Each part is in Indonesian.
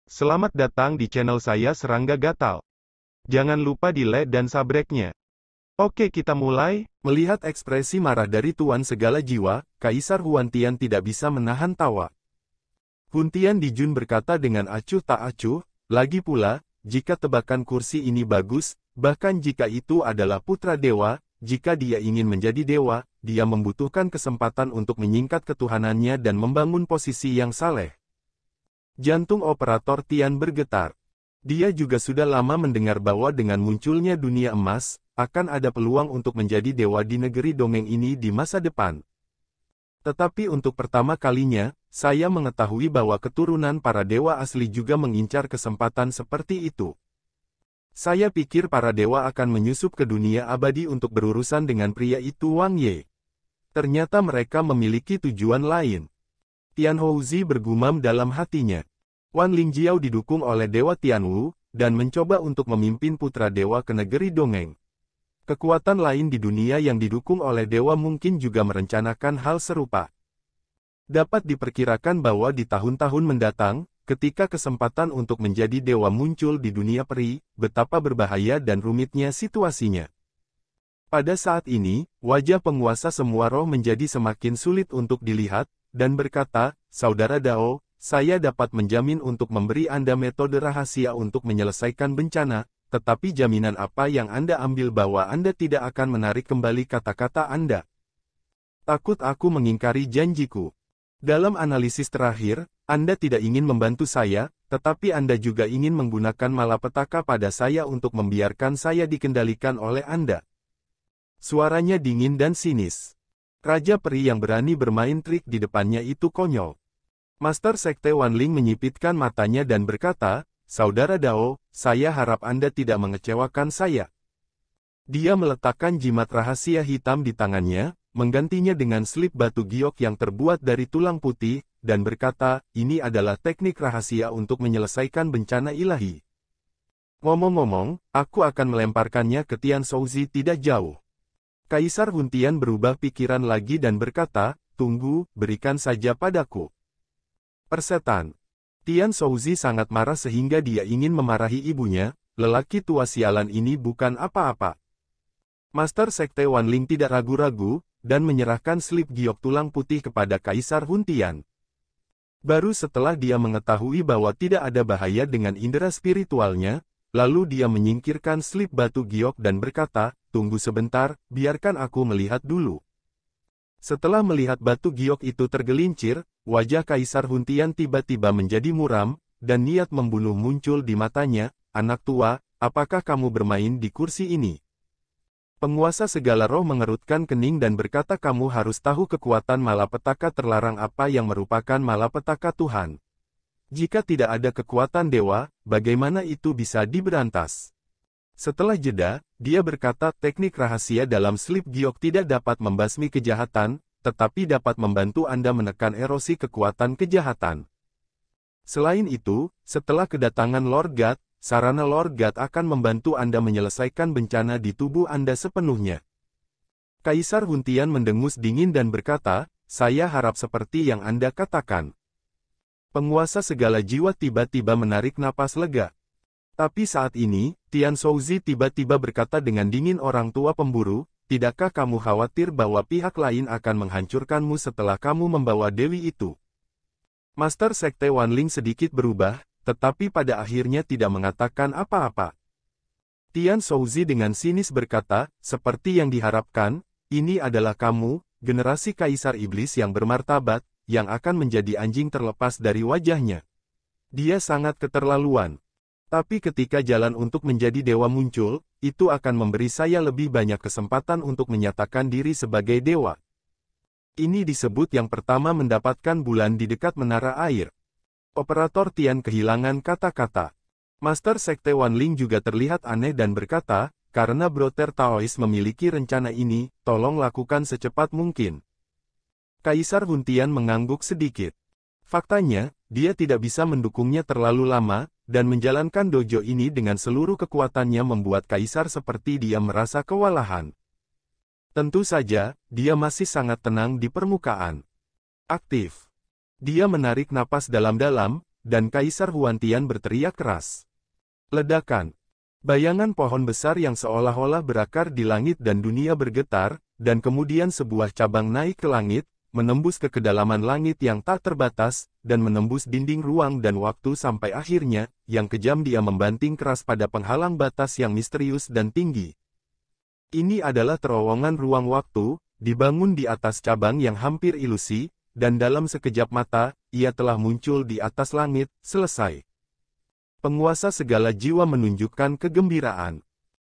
Selamat datang di channel saya Serangga Gatal. Jangan lupa di like dan subscribe-nya. Oke, kita mulai. Melihat ekspresi marah dari Tuan Segala Jiwa, Kaisar Huantian tidak bisa menahan tawa. Huntian Dijun berkata dengan acuh tak acuh, lagi pula, jika tebakan kursi ini bagus, bahkan jika itu adalah putra dewa, jika dia ingin menjadi dewa, dia membutuhkan kesempatan untuk menyingkat ketuhanannya dan membangun posisi yang saleh. Jantung operator Tian bergetar. Dia juga sudah lama mendengar bahwa dengan munculnya dunia emas, akan ada peluang untuk menjadi dewa di negeri dongeng ini di masa depan. Tetapi untuk pertama kalinya, saya mengetahui bahwa keturunan para dewa asli juga mengincar kesempatan seperti itu. Saya pikir para dewa akan menyusup ke dunia abadi untuk berurusan dengan pria itu Wang Ye. Ternyata mereka memiliki tujuan lain. Tian Houzi bergumam dalam hatinya. Wan Lingjiao didukung oleh Dewa Tianwu, dan mencoba untuk memimpin putra dewa ke negeri dongeng. Kekuatan lain di dunia yang didukung oleh dewa mungkin juga merencanakan hal serupa. Dapat diperkirakan bahwa di tahun-tahun mendatang, ketika kesempatan untuk menjadi dewa muncul di dunia peri, betapa berbahaya dan rumitnya situasinya. Pada saat ini, wajah penguasa semua roh menjadi semakin sulit untuk dilihat, dan berkata, "Saudara Dao, saya dapat menjamin untuk memberi Anda metode rahasia untuk menyelesaikan bencana, tetapi jaminan apa yang Anda ambil bahwa Anda tidak akan menarik kembali kata-kata Anda? Takut aku mengingkari janjiku. Dalam analisis terakhir, Anda tidak ingin membantu saya, tetapi Anda juga ingin menggunakan malapetaka pada saya untuk membiarkan saya dikendalikan oleh Anda." Suaranya dingin dan sinis. Raja peri yang berani bermain trik di depannya itu konyol. Master Sekte Wanling menyipitkan matanya dan berkata, "Saudara Dao, saya harap Anda tidak mengecewakan saya." Dia meletakkan jimat rahasia hitam di tangannya, menggantinya dengan slip batu giok yang terbuat dari tulang putih, dan berkata, "Ini adalah teknik rahasia untuk menyelesaikan bencana ilahi. Ngomong-ngomong, aku akan melemparkannya ke Tian Shouzi tidak jauh." Kaisar Huntian berubah pikiran lagi dan berkata, "Tunggu, berikan saja padaku." Persetan. Tian Shouzi sangat marah sehingga dia ingin memarahi ibunya, lelaki tua sialan ini bukan apa-apa. Master Sekte Wanling tidak ragu-ragu, dan menyerahkan slip giok tulang putih kepada Kaisar Huntian. Baru setelah dia mengetahui bahwa tidak ada bahaya dengan indera spiritualnya, lalu dia menyingkirkan slip batu giok dan berkata, "Tunggu sebentar, biarkan aku melihat dulu." Setelah melihat batu giok itu tergelincir, wajah Kaisar Huntian tiba-tiba menjadi muram, dan niat membunuh muncul di matanya. "Anak tua, apakah kamu bermain di kursi ini?" Penguasa segala roh mengerutkan kening dan berkata, "Kamu harus tahu kekuatan malapetaka terlarang apa yang merupakan malapetaka Tuhan. Jika tidak ada kekuatan dewa, bagaimana itu bisa diberantas?" Setelah jeda, dia berkata, "Teknik rahasia dalam slip giok tidak dapat membasmi kejahatan, tetapi dapat membantu Anda menekan erosi kekuatan kejahatan. Selain itu, setelah kedatangan Lord God, sarana Lord God akan membantu Anda menyelesaikan bencana di tubuh Anda sepenuhnya." Kaisar Huntian mendengus dingin dan berkata, "Saya harap seperti yang Anda katakan." Penguasa segala jiwa tiba-tiba menarik napas lega. Tapi saat ini, Tian Shouzi tiba-tiba berkata dengan dingin, "Orang tua pemburu, tidakkah kamu khawatir bahwa pihak lain akan menghancurkanmu setelah kamu membawa dewi itu?" Master Sekte Wanling sedikit berubah, tetapi pada akhirnya tidak mengatakan apa-apa. Tian Shouzi dengan sinis berkata, "Seperti yang diharapkan, ini adalah kamu, generasi Kaisar Iblis yang bermartabat, yang akan menjadi anjing terlepas dari wajahnya. Dia sangat keterlaluan. Tapi ketika jalan untuk menjadi dewa muncul, itu akan memberi saya lebih banyak kesempatan untuk menyatakan diri sebagai dewa." Ini disebut yang pertama mendapatkan bulan di dekat menara air. Operator Tian kehilangan kata-kata. Master Sekte Wanling juga terlihat aneh dan berkata, "Karena Brother Taoist memiliki rencana ini, tolong lakukan secepat mungkin." Kaisar Huntian mengangguk sedikit. Faktanya, dia tidak bisa mendukungnya terlalu lama, dan menjalankan dojo ini dengan seluruh kekuatannya membuat Kaisar seperti dia merasa kewalahan. Tentu saja, dia masih sangat tenang di permukaan. Aktif. Dia menarik napas dalam-dalam, dan Kaisar Huantian berteriak keras. Ledakan. Bayangan pohon besar yang seolah-olah berakar di langit dan dunia bergetar, dan kemudian sebuah cabang naik ke langit, menembus ke kedalaman langit yang tak terbatas, dan menembus dinding ruang dan waktu sampai akhirnya, yang kejam dia membanting keras pada penghalang batas yang misterius dan tinggi. Ini adalah terowongan ruang waktu, dibangun di atas cabang yang hampir ilusi, dan dalam sekejap mata, ia telah muncul di atas langit, selesai. Penguasa segala jiwa menunjukkan kegembiraan.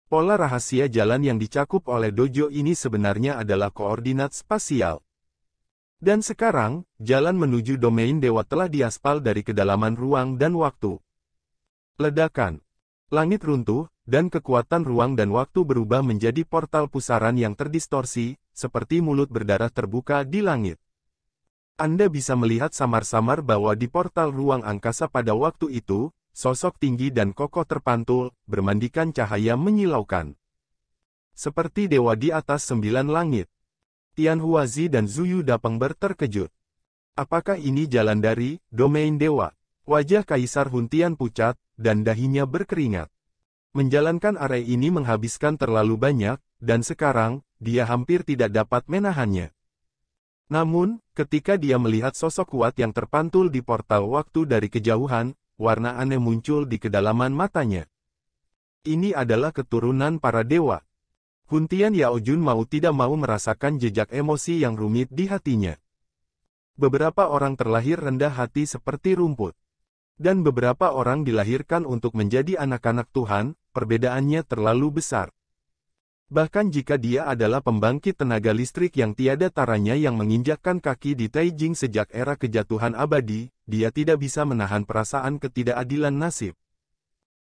Pola rahasia jalan yang dicakup oleh dojo ini sebenarnya adalah koordinat spasial. Dan sekarang, jalan menuju domain dewa telah diaspal dari kedalaman ruang dan waktu. Ledakan. Langit runtuh, dan kekuatan ruang dan waktu berubah menjadi portal pusaran yang terdistorsi, seperti mulut berdarah terbuka di langit. Anda bisa melihat samar-samar bahwa di portal ruang angkasa pada waktu itu, sosok tinggi dan kokoh terpantul, bermandikan cahaya menyilaukan. Seperti dewa di atas 9 langit. Tian Huazi dan Zuyu Dapengber terkejut. Apakah ini jalan dari domain dewa? Wajah Kaisar Huntian pucat, dan dahinya berkeringat. Menjalankan area ini menghabiskan terlalu banyak, dan sekarang, dia hampir tidak dapat menahannya. Namun, ketika dia melihat sosok kuat yang terpantul di portal waktu dari kejauhan, warna aneh muncul di kedalaman matanya. Ini adalah keturunan para dewa. Huntian Yaojun mau tidak mau merasakan jejak emosi yang rumit di hatinya. Beberapa orang terlahir rendah hati seperti rumput. Dan beberapa orang dilahirkan untuk menjadi anak-anak Tuhan, perbedaannya terlalu besar. Bahkan jika dia adalah pembangkit tenaga listrik yang tiada taranya yang menginjakkan kaki di Taijing sejak era kejatuhan abadi, dia tidak bisa menahan perasaan ketidakadilan nasib.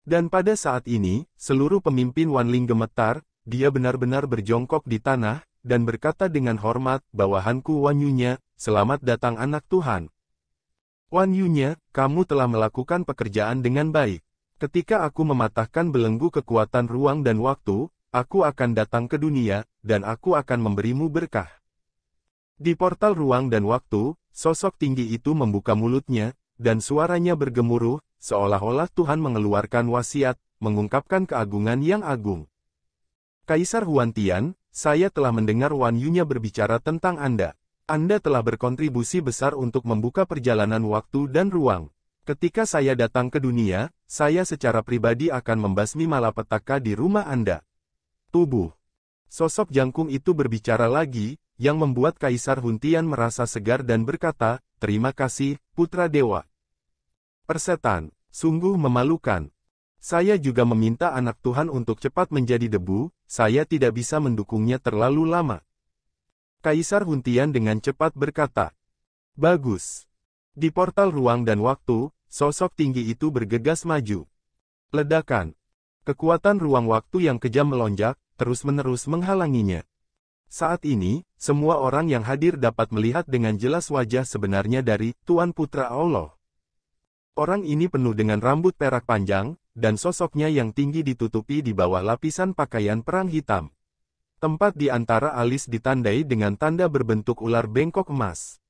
Dan pada saat ini, seluruh pemimpin Wanling gemetar, dia benar-benar berjongkok di tanah, dan berkata dengan hormat, bawahanku Wan Yunya, selamat datang anak Tuhan. Wan Yunya, kamu telah melakukan pekerjaan dengan baik. Ketika aku mematahkan belenggu kekuatan ruang dan waktu, aku akan datang ke dunia, dan aku akan memberimu berkah. Di portal ruang dan waktu, sosok tinggi itu membuka mulutnya, dan suaranya bergemuruh, seolah-olah Tuhan mengeluarkan wasiat, mengungkapkan keagungan yang agung. Kaisar Huantian, saya telah mendengar Wan Yunya berbicara tentang Anda. Anda telah berkontribusi besar untuk membuka perjalanan waktu dan ruang. Ketika saya datang ke dunia, saya secara pribadi akan membasmi malapetaka di rumah Anda. Tubuh. Sosok jangkung itu berbicara lagi, yang membuat Kaisar Huntian merasa segar dan berkata, terima kasih, Putra Dewa. Persetan, sungguh memalukan. Saya juga meminta anak Tuhan untuk cepat menjadi debu, saya tidak bisa mendukungnya terlalu lama. Kaisar Huntian dengan cepat berkata, bagus. Di portal ruang dan waktu, sosok tinggi itu bergegas maju. Ledakan. Kekuatan ruang waktu yang kejam melonjak, terus-menerus menghalanginya. Saat ini, semua orang yang hadir dapat melihat dengan jelas wajah sebenarnya dari Tuan Putra Allah. Orang ini penuh dengan rambut perak panjang, dan sosoknya yang tinggi ditutupi di bawah lapisan pakaian perang hitam. Tempat di antara alis ditandai dengan tanda berbentuk ular bengkok emas.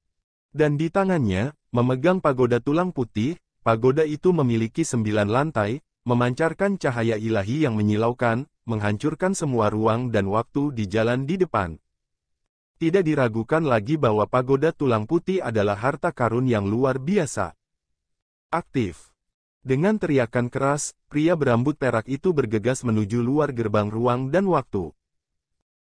Dan di tangannya, memegang pagoda tulang putih, pagoda itu memiliki 9 lantai, memancarkan cahaya ilahi yang menyilaukan, menghancurkan semua ruang dan waktu di jalan di depan. Tidak diragukan lagi bahwa pagoda tulang putih adalah harta karun yang luar biasa. Aktif. Dengan teriakan keras, pria berambut perak itu bergegas menuju luar gerbang ruang dan waktu.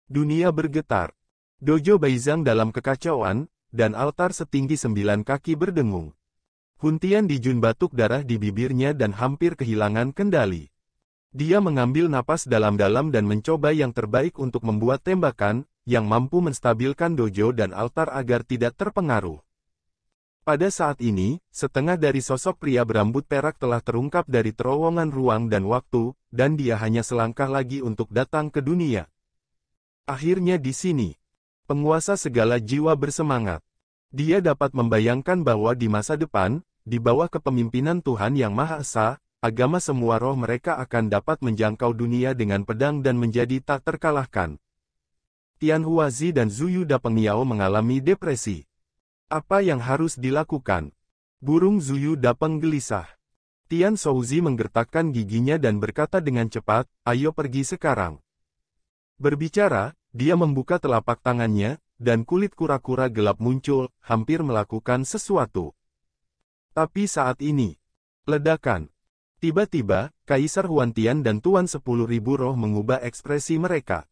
Dunia bergetar. Dojo Baizhang dalam kekacauan, dan altar setinggi 9 kaki berdengung. Huntian Dijun batuk darah di bibirnya dan hampir kehilangan kendali. Dia mengambil napas dalam-dalam dan mencoba yang terbaik untuk membuat tembakan, yang mampu menstabilkan dojo dan altar agar tidak terpengaruh. Pada saat ini, setengah dari sosok pria berambut perak telah terungkap dari terowongan ruang dan waktu, dan dia hanya selangkah lagi untuk datang ke dunia. Akhirnya di sini, penguasa segala jiwa bersemangat. Dia dapat membayangkan bahwa di masa depan, di bawah kepemimpinan Tuhan Yang Maha Esa, agama semua roh mereka akan dapat menjangkau dunia dengan pedang dan menjadi tak terkalahkan. Tian Huazi dan Zuyu Dapengniao mengalami depresi. Apa yang harus dilakukan? Burung Zuyu Dapeng gelisah. Tian Shouzi menggertakkan giginya dan berkata dengan cepat, ayo pergi sekarang. Berbicara, dia membuka telapak tangannya, dan kulit kura-kura gelap muncul, hampir melakukan sesuatu. Tapi saat ini, ledakan. Tiba-tiba, Kaisar Huantian dan Tuan 10.000 roh mengubah ekspresi mereka.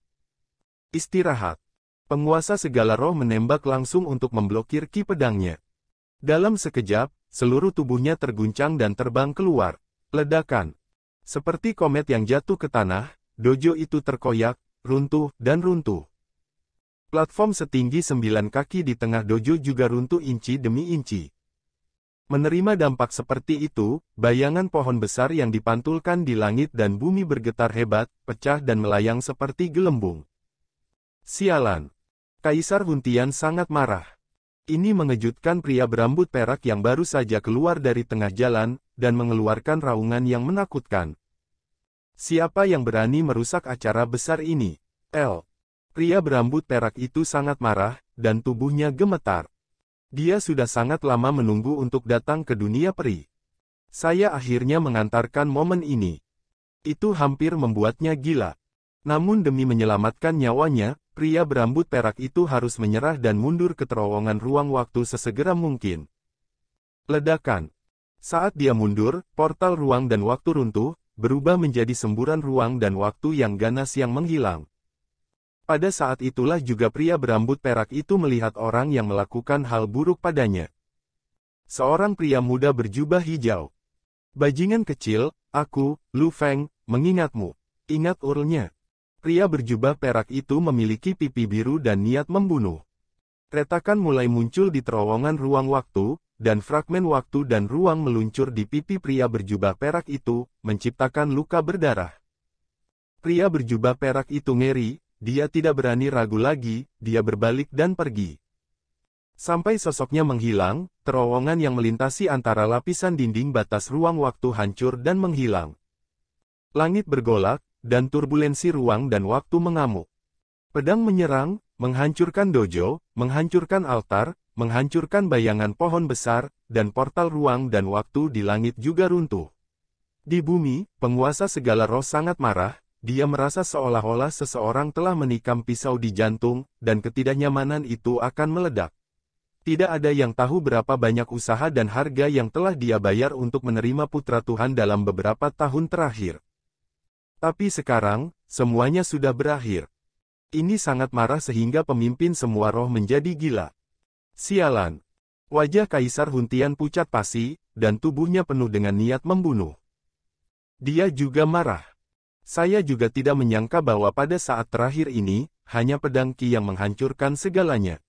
Istirahat. Penguasa segala roh menembak langsung untuk memblokir ki pedangnya. Dalam sekejap, seluruh tubuhnya terguncang dan terbang keluar. Ledakan. Seperti komet yang jatuh ke tanah, dojo itu terkoyak, runtuh, dan runtuh. Platform setinggi 9 kaki di tengah dojo juga runtuh inci demi inci. Menerima dampak seperti itu, bayangan pohon besar yang dipantulkan di langit dan bumi bergetar hebat, pecah dan melayang seperti gelembung. Sialan. Kaisar Huntian sangat marah. Ini mengejutkan pria berambut perak yang baru saja keluar dari tengah jalan, dan mengeluarkan raungan yang menakutkan. Siapa yang berani merusak acara besar ini? Pria berambut perak itu sangat marah, dan tubuhnya gemetar. Dia sudah sangat lama menunggu untuk datang ke dunia peri. Saya akhirnya mengantarkan momen ini. Itu hampir membuatnya gila. Namun demi menyelamatkan nyawanya, pria berambut perak itu harus menyerah dan mundur ke terowongan ruang waktu sesegera mungkin. Ledakan. Saat dia mundur, portal ruang dan waktu runtuh, berubah menjadi semburan ruang dan waktu yang ganas yang menghilang. Pada saat itulah juga pria berambut perak itu melihat orang yang melakukan hal buruk padanya. Seorang pria muda berjubah hijau. Bajingan kecil, aku, Lu Feng, mengingatmu. Ingat urlnya. Pria berjubah perak itu memiliki pipi biru dan niat membunuh. Retakan mulai muncul di terowongan ruang waktu, dan fragmen waktu dan ruang meluncur di pipi pria berjubah perak itu, menciptakan luka berdarah. Pria berjubah perak itu ngeri, dia tidak berani ragu lagi, dia berbalik dan pergi. Sampai sosoknya menghilang, terowongan yang melintasi antara lapisan dinding batas ruang waktu hancur dan menghilang. Langit bergolak, dan turbulensi ruang dan waktu mengamuk. Pedang menyerang, menghancurkan dojo, menghancurkan altar, menghancurkan bayangan pohon besar, dan portal ruang dan waktu di langit juga runtuh. Di bumi, penguasa segala roh sangat marah, dia merasa seolah-olah seseorang telah menikam pisau di jantung, dan ketidaknyamanan itu akan meledak. Tidak ada yang tahu berapa banyak usaha dan harga yang telah dia bayar untuk menerima putra Tuhan dalam beberapa tahun terakhir. Tapi sekarang, semuanya sudah berakhir. Ini sangat marah sehingga pemimpin semua roh menjadi gila. Sialan. Wajah Kaisar Huntian pucat pasi, dan tubuhnya penuh dengan niat membunuh. Dia juga marah. Saya juga tidak menyangka bahwa pada saat terakhir ini, hanya pedang Ki yang menghancurkan segalanya.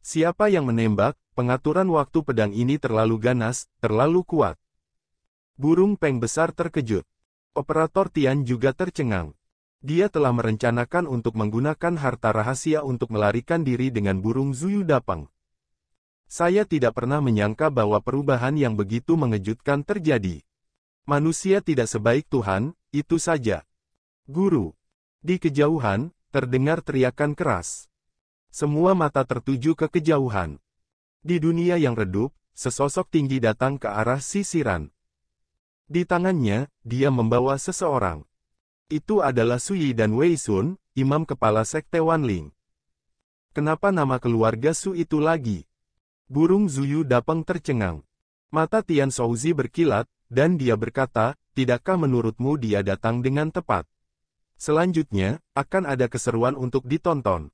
Siapa yang menembak, pengaturan waktu pedang ini terlalu ganas, terlalu kuat. Burung Peng besar terkejut. Operator Tian juga tercengang. Dia telah merencanakan untuk menggunakan harta rahasia untuk melarikan diri dengan burung Zuyu Dapeng. Saya tidak pernah menyangka bahwa perubahan yang begitu mengejutkan terjadi. Manusia tidak sebaik Tuhan, itu saja. Guru. Di kejauhan, terdengar teriakan keras. Semua mata tertuju ke kejauhan. Di dunia yang redup, sesosok tinggi datang ke arah sisiran. Di tangannya, dia membawa seseorang. Itu adalah Su Yi dan Wei Sun, imam kepala sekte Wanling. Kenapa nama keluarga Su itu lagi? Burung Zuyu Dapeng tercengang. Mata Tian Shouzi berkilat, dan dia berkata, tidakkah menurutmu dia datang dengan tepat? Selanjutnya, akan ada keseruan untuk ditonton.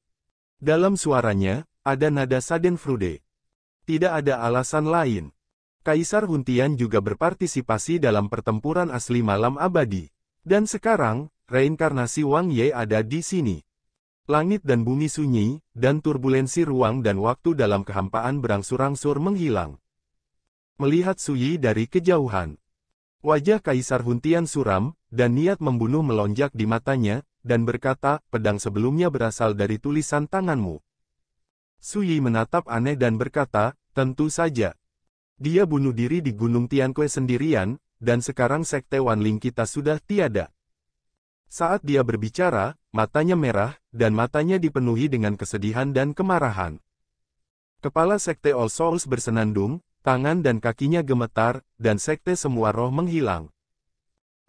Dalam suaranya, ada nada Schadenfreude. Tidak ada alasan lain. Kaisar Huntian juga berpartisipasi dalam pertempuran asli malam abadi. Dan sekarang, reinkarnasi Wang Ye ada di sini. Langit dan bumi sunyi, dan turbulensi ruang dan waktu dalam kehampaan berangsur-angsur menghilang. Melihat Su Yi dari kejauhan. Wajah Kaisar Huntian suram, dan niat membunuh melonjak di matanya, dan berkata, pedang sebelumnya berasal dari tulisan tanganmu. Su Yi menatap aneh dan berkata, tentu saja. Dia bunuh diri di Gunung Tiankue sendirian, dan sekarang sekte Wanling kita sudah tiada. Saat dia berbicara, matanya merah, dan matanya dipenuhi dengan kesedihan dan kemarahan. Kepala sekte All Souls bersenandung, tangan dan kakinya gemetar, dan sekte semua roh menghilang.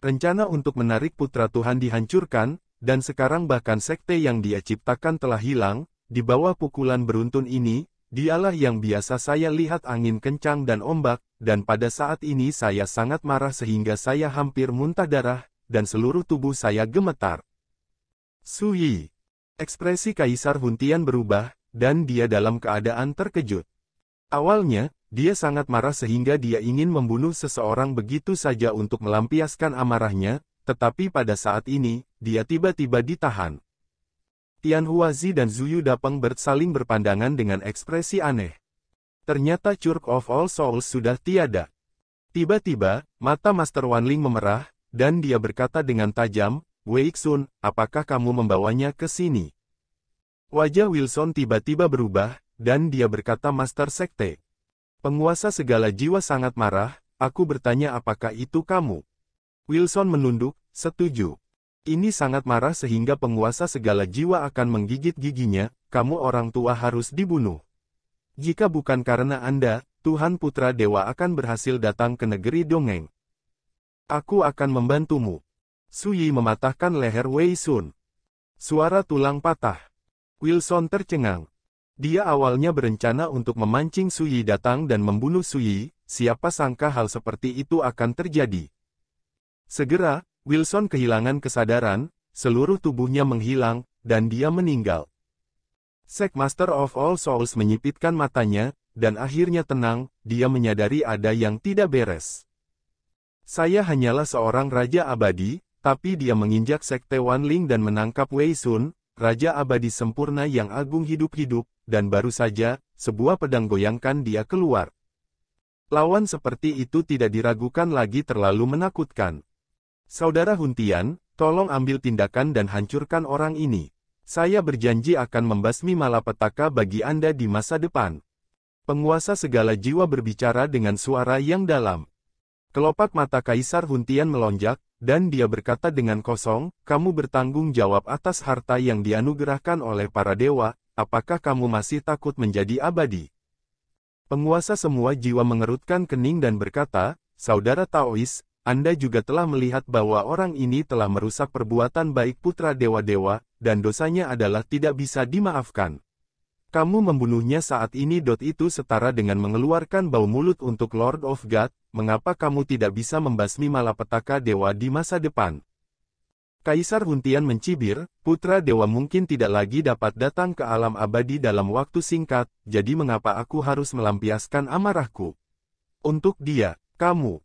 Rencana untuk menarik putra Tuhan dihancurkan, dan sekarang bahkan sekte yang dia ciptakan telah hilang. Di bawah pukulan beruntun ini, dialah yang biasa saya lihat angin kencang dan ombak, dan pada saat ini saya sangat marah sehingga saya hampir muntah darah, dan seluruh tubuh saya gemetar. Su Yi. Ekspresi Kaisar Huntian berubah, dan dia dalam keadaan terkejut. Awalnya, dia sangat marah sehingga dia ingin membunuh seseorang begitu saja untuk melampiaskan amarahnya, tetapi pada saat ini, dia tiba-tiba ditahan. Tian Huazi dan Zuyu Dapeng saling berpandangan dengan ekspresi aneh. Ternyata Church of All Souls sudah tiada. Tiba-tiba, mata Master Wanling memerah, dan dia berkata dengan tajam, Wei Xun, apakah kamu membawanya ke sini? Wajah Wilson tiba-tiba berubah, dan dia berkata Master Sekte. Penguasa segala jiwa sangat marah, aku bertanya apakah itu kamu? Wilson menunduk, setuju. Ini sangat marah sehingga penguasa segala jiwa akan menggigit giginya, kamu orang tua harus dibunuh. Jika bukan karena Anda, Tuhan Putra Dewa akan berhasil datang ke negeri dongeng. Aku akan membantumu. Su Yi mematahkan leher Wei Xun. Suara tulang patah. Wilson tercengang. Dia awalnya berencana untuk memancing Su Yi datang dan membunuh Su Yi, siapa sangka hal seperti itu akan terjadi. Segera, Wilson kehilangan kesadaran, seluruh tubuhnya menghilang, dan dia meninggal. Sek Master of All Souls menyipitkan matanya, dan akhirnya tenang, dia menyadari ada yang tidak beres. Saya hanyalah seorang Raja Abadi, tapi dia menginjak Sekte Wanling dan menangkap Wei Xun, Raja Abadi sempurna yang agung hidup-hidup, dan baru saja, sebuah pedang goyangkan dia keluar. Lawan seperti itu tidak diragukan lagi terlalu menakutkan. Saudara Huntian, tolong ambil tindakan dan hancurkan orang ini. Saya berjanji akan membasmi malapetaka bagi Anda di masa depan. Penguasa segala jiwa berbicara dengan suara yang dalam. Kelopak mata Kaisar Huntian melonjak, dan dia berkata dengan kosong, kamu bertanggung jawab atas harta yang dianugerahkan oleh para dewa, apakah kamu masih takut menjadi abadi? Penguasa semua jiwa mengerutkan kening dan berkata, Saudara Taois, Anda juga telah melihat bahwa orang ini telah merusak perbuatan baik putra dewa-dewa, dan dosanya adalah tidak bisa dimaafkan. Kamu membunuhnya saat ini. Itu setara dengan mengeluarkan bau mulut untuk Lord of God, mengapa kamu tidak bisa membasmi malapetaka dewa di masa depan? Kaisar Huntian mencibir, putra dewa mungkin tidak lagi dapat datang ke alam abadi dalam waktu singkat, jadi mengapa aku harus melampiaskan amarahku? Untuk dia, kamu.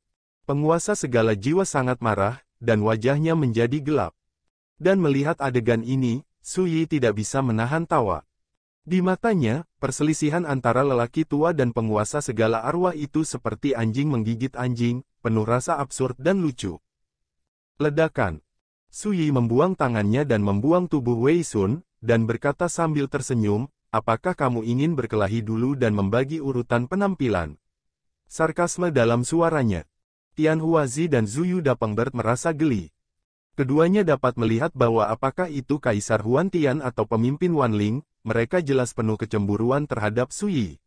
Penguasa segala jiwa sangat marah, dan wajahnya menjadi gelap. Dan melihat adegan ini, Su Yi tidak bisa menahan tawa. Di matanya, perselisihan antara lelaki tua dan penguasa segala arwah itu seperti anjing menggigit anjing, penuh rasa absurd dan lucu. Ledakan. Su Yi membuang tangannya dan membuang tubuh Wei Xun, dan berkata sambil tersenyum, apakah kamu ingin berkelahi dulu dan membagi urutan penampilan? Sarkasme dalam suaranya. Tian Huazi dan Zuyu Dapeng merasa geli. Keduanya dapat melihat bahwa apakah itu Kaisar Huantian atau pemimpin Wanling, mereka jelas penuh kecemburuan terhadap Su Yi.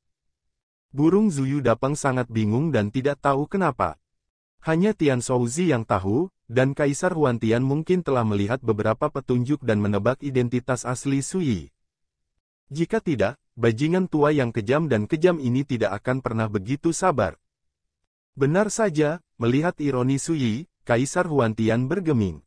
Burung Zuyu Dapeng sangat bingung dan tidak tahu kenapa. Hanya Tian Shouzi yang tahu, dan Kaisar Huantian mungkin telah melihat beberapa petunjuk dan menebak identitas asli Su Yi. Jika tidak, bajingan tua yang kejam dan kejam ini tidak akan pernah begitu sabar. Benar saja, melihat ironi Su Yi, Kaisar Huantian bergeming.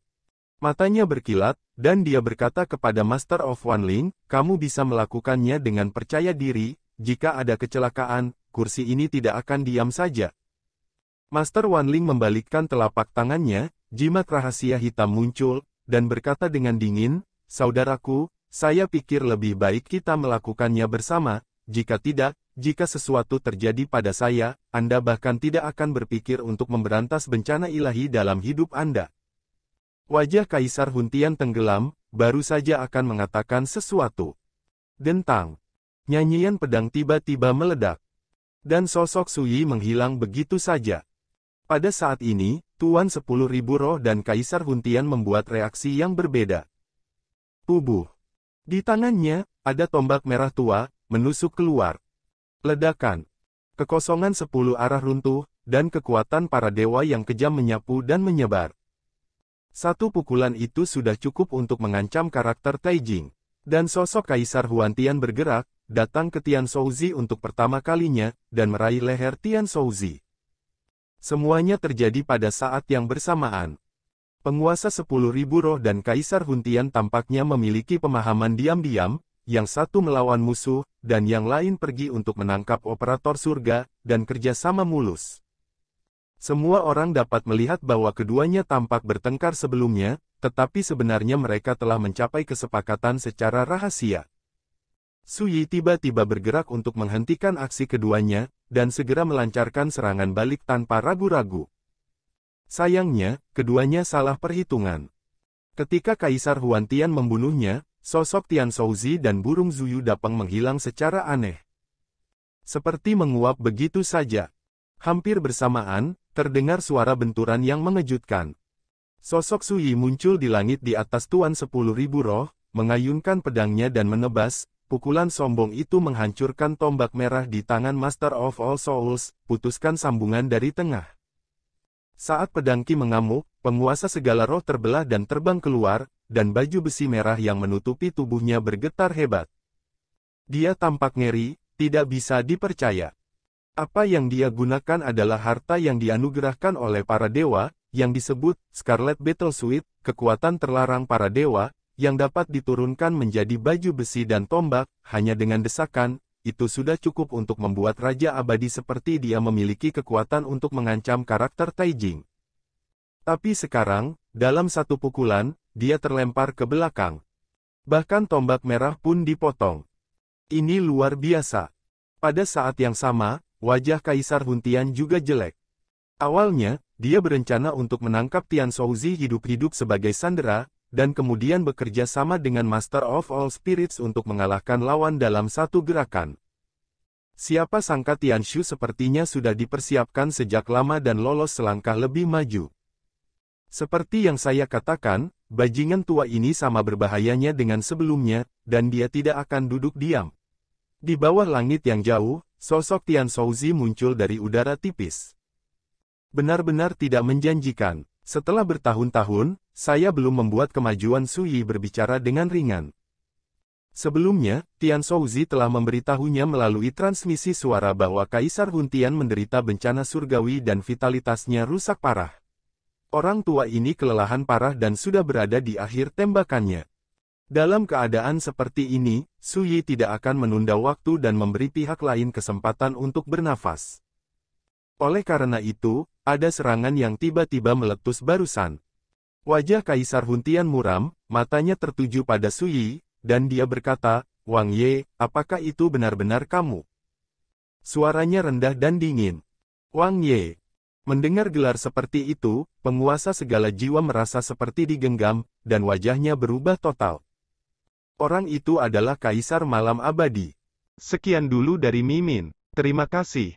Matanya berkilat, dan dia berkata kepada Master of Wanling, kamu bisa melakukannya dengan percaya diri, jika ada kecelakaan, kursi ini tidak akan diam saja. Master Wanling membalikkan telapak tangannya, jimat rahasia hitam muncul, dan berkata dengan dingin, saudaraku, saya pikir lebih baik kita melakukannya bersama, jika tidak, jika sesuatu terjadi pada saya, Anda bahkan tidak akan berpikir untuk memberantas bencana ilahi dalam hidup Anda. Wajah Kaisar Huntian tenggelam, baru saja akan mengatakan sesuatu. Dentang. Nyanyian pedang tiba-tiba meledak. Dan sosok Su Yi menghilang begitu saja. Pada saat ini, Tuan 10.000 roh dan Kaisar Huntian membuat reaksi yang berbeda. Tubuh. Di tangannya, ada tombak merah tua, menusuk keluar. Ledakan. Kekosongan 10 arah runtuh, dan kekuatan para dewa yang kejam menyapu dan menyebar. Satu pukulan itu sudah cukup untuk mengancam karakter Taijing. Dan sosok Kaisar Huantian bergerak, datang ke Tian Shouzi untuk pertama kalinya, dan meraih leher Tian Shouzi. Semuanya terjadi pada saat yang bersamaan. Penguasa 10.000 roh dan Kaisar Huntian tampaknya memiliki pemahaman diam-diam, yang satu melawan musuh, dan yang lain pergi untuk menangkap operator surga, dan kerjasama mulus. Semua orang dapat melihat bahwa keduanya tampak bertengkar sebelumnya, tetapi sebenarnya mereka telah mencapai kesepakatan secara rahasia. Su Yi tiba-tiba bergerak untuk menghentikan aksi keduanya, dan segera melancarkan serangan balik tanpa ragu-ragu. Sayangnya, keduanya salah perhitungan. Ketika Kaisar Huantian membunuhnya, sosok Tian Shouzi dan burung Zuyu Dapeng menghilang secara aneh. Seperti menguap begitu saja. Hampir bersamaan, terdengar suara benturan yang mengejutkan. Sosok Su Yi muncul di langit di atas Tuan 10.000 roh, mengayunkan pedangnya dan menebas, pukulan sombong itu menghancurkan tombak merah di tangan Master of All Souls, putuskan sambungan dari tengah. Saat pedang Qi mengamuk, penguasa segala roh terbelah dan terbang keluar, dan baju besi merah yang menutupi tubuhnya bergetar hebat. Dia tampak ngeri, tidak bisa dipercaya. Apa yang dia gunakan adalah harta yang dianugerahkan oleh para dewa, yang disebut Scarlet Battle Suit, kekuatan terlarang para dewa, yang dapat diturunkan menjadi baju besi dan tombak, hanya dengan desakan, itu sudah cukup untuk membuat Raja Abadi seperti dia memiliki kekuatan untuk mengancam karakter Taijing. Tapi sekarang, dalam satu pukulan, dia terlempar ke belakang. Bahkan tombak merah pun dipotong. Ini luar biasa. Pada saat yang sama, wajah Kaisar Huntian juga jelek. Awalnya, dia berencana untuk menangkap Tian Shouzi hidup-hidup sebagai sandera, dan kemudian bekerja sama dengan Master of All Spirits untuk mengalahkan lawan dalam satu gerakan. Siapa sangka Tian Shu sepertinya sudah dipersiapkan sejak lama dan lolos selangkah lebih maju. Seperti yang saya katakan, bajingan tua ini sama berbahayanya dengan sebelumnya, dan dia tidak akan duduk diam. Di bawah langit yang jauh, sosok Tian Shouzi muncul dari udara tipis. Benar-benar tidak menjanjikan. Setelah bertahun-tahun, saya belum membuat kemajuan Su Yi berbicara dengan ringan. Sebelumnya, Tian Shouzi telah memberitahunya melalui transmisi suara bahwa Kaisar Huntian menderita bencana surgawi dan vitalitasnya rusak parah. Orang tua ini kelelahan parah dan sudah berada di akhir tembakannya. Dalam keadaan seperti ini, Su Yi tidak akan menunda waktu dan memberi pihak lain kesempatan untuk bernafas. Oleh karena itu, ada serangan yang tiba-tiba meletus barusan. Wajah Kaisar Huntian muram, matanya tertuju pada Su Yi, dan dia berkata, "Wang Ye, apakah itu benar-benar kamu?" Suaranya rendah dan dingin. "Wang Ye." Mendengar gelar seperti itu, penguasa segala jiwa merasa seperti digenggam, dan wajahnya berubah total. Orang itu adalah Kaisar Malam Abadi. Sekian dulu dari Mimin. Terima kasih.